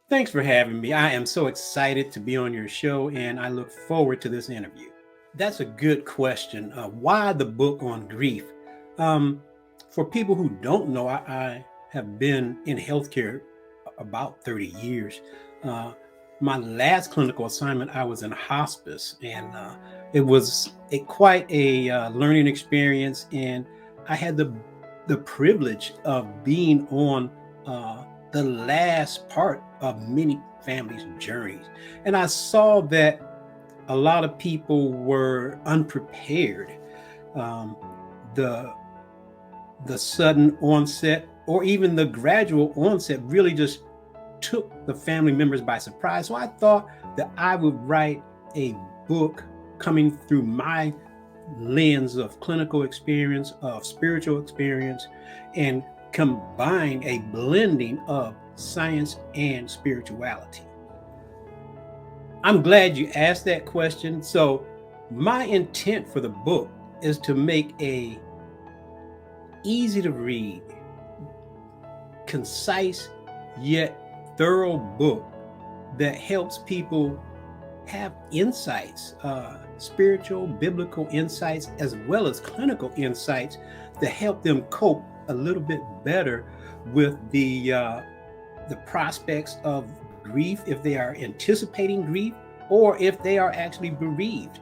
Thanks for having me. I am so excited to be on your show and I look forward to this interview. That's a good question. Why the book on grief? Um, for people who don't know, I have been in healthcare about 30 years. Uh, my last clinical assignment, I was in hospice, and it was quite a learning experience. And I had the privilege of being on the last part of many families' journeys, and I saw that a lot of people were unprepared. Um, the the sudden onset or even the gradual onset really just took the family members by surprise. So I thought that I would write a book coming through my lens of clinical experience, of spiritual experience, and combine a blending of science and spirituality. I'm glad you asked that question. So, my intent for the book is to make a easy to read, concise yet thorough book that helps people have insights, spiritual, biblical insights, as well as clinical insights to help them cope a little bit better with the prospects of grief, if they are anticipating grief or if they are actually bereaved.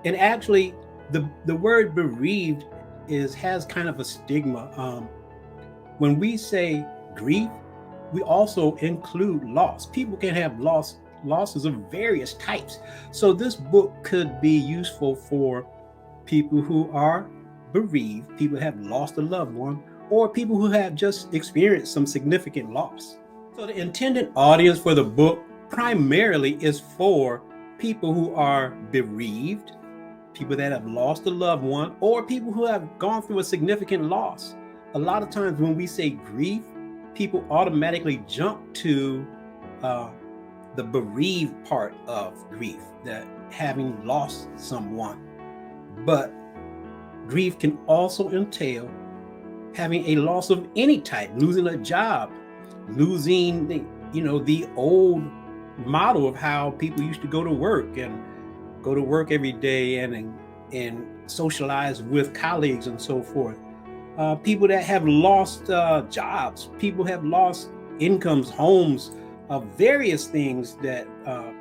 And actually, the word bereaved has kind of a stigma. When we say grief, we also include loss. People can have losses of various types. So this book could be useful for people who are bereaved, people who have lost a loved one, or people who have just experienced some significant loss. So the intended audience for the book primarily is for people who are bereaved, people that have lost a loved one, or people who have gone through a significant loss. A lot of times when we say grief, people automatically jump to uh, the bereaved part of grief, that having lost someone. But grief can also entail having a loss of any type, losing a job, losing the old model of how people used to go to work every day and socialize with colleagues and so forth. People that have lost jobs, people have lost incomes, homes, various things that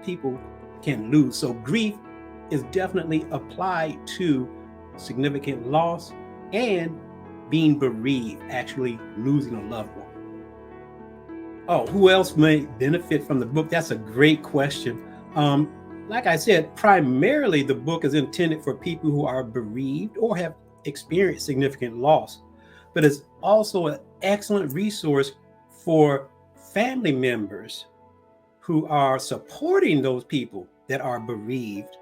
people can lose. So grief is definitely applied to significant loss and being bereaved, actually losing a loved one. Oh, who else may benefit from the book? That's a great question. Like I said, primarily the book is intended for people who are bereaved or have experienced significant loss, but it's also an excellent resource for family members who are supporting those people that are bereaved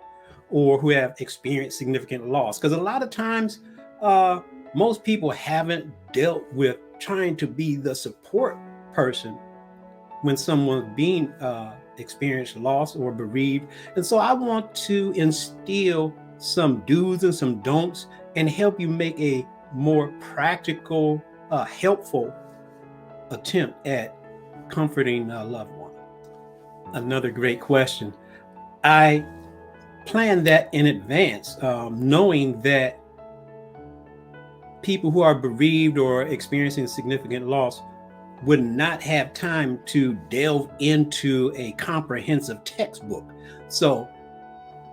or who have experienced significant loss. Because a lot of times, most people haven't dealt with trying to be the support person when someone's being experienced loss or bereaved. And so I want to instill some do's and some don'ts and help you make a more practical, helpful attempt at comforting a loved one. Another great question. I planned that in advance, knowing that people who are bereaved or experiencing significant loss would not have time to delve into a comprehensive textbook. So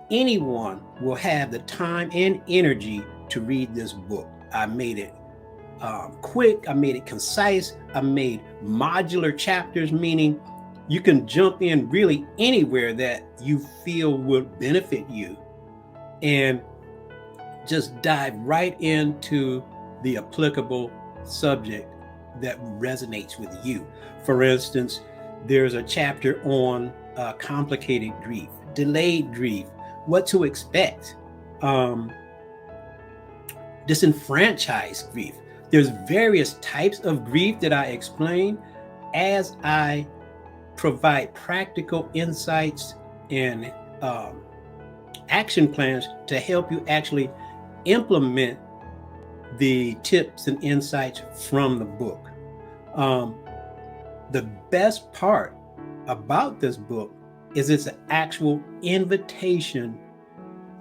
anyone will have the time and energy to read this book. I made it quick, I made it concise, I made modular chapters, meaning you can jump in really anywhere that you feel would benefit you and just dive right into the applicable subject that resonates with you. For instance, there's a chapter on complicated grief, delayed grief, what to expect, disenfranchised grief. There's various types of grief that I explain as I provide practical insights and action plans to help you actually implement the tips and insights from the book. The best part about this book is it's an actual invitation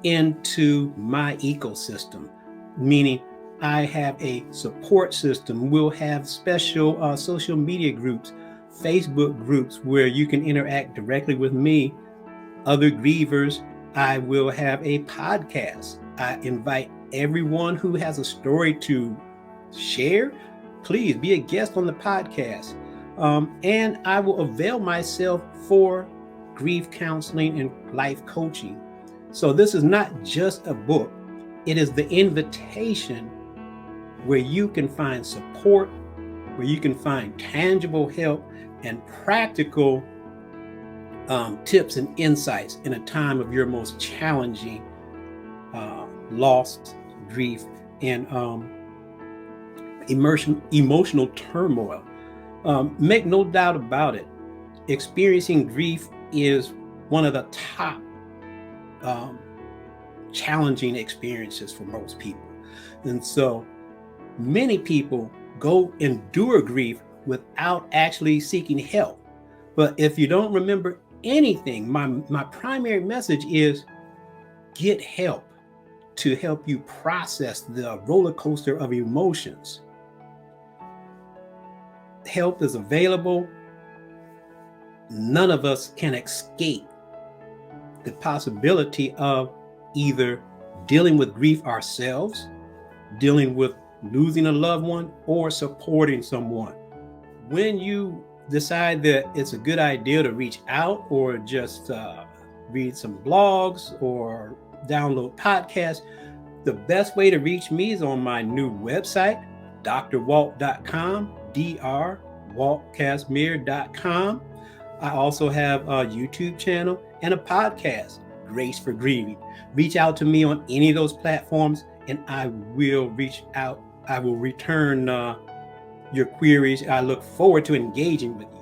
into my ecosystem, meaning I have a support system. We'll have special social media groups, Facebook groups where you can interact directly with me, other grievers. I will have a podcast. I invite everyone who has a story to share. Please be a guest on the podcast. And I will avail myself for grief counseling and life coaching. So this is not just a book. It is the invitation where you can find support, where you can find tangible help and practical tips and insights in a time of your most challenging loss, grief, and emotional turmoil. Make no doubt about it, experiencing grief is one of the top challenging experiences for most people. And so many people go endure grief without actually seeking help. But if you don't remember anything, my primary message is get help to help you process the roller coaster of emotions. Help is available. None of us can escape the possibility of either dealing with grief ourselves, dealing with losing a loved one, or supporting someone. When you decide that it's a good idea to reach out or just read some blogs or download podcasts, the best way to reach me is on my new website, drwalt.com, drwaltkasmir.com. I also have a YouTube channel and a podcast, Grace for Grieving. Reach out to me on any of those platforms and I will reach out. I will return your queries. I look forward to engaging with you.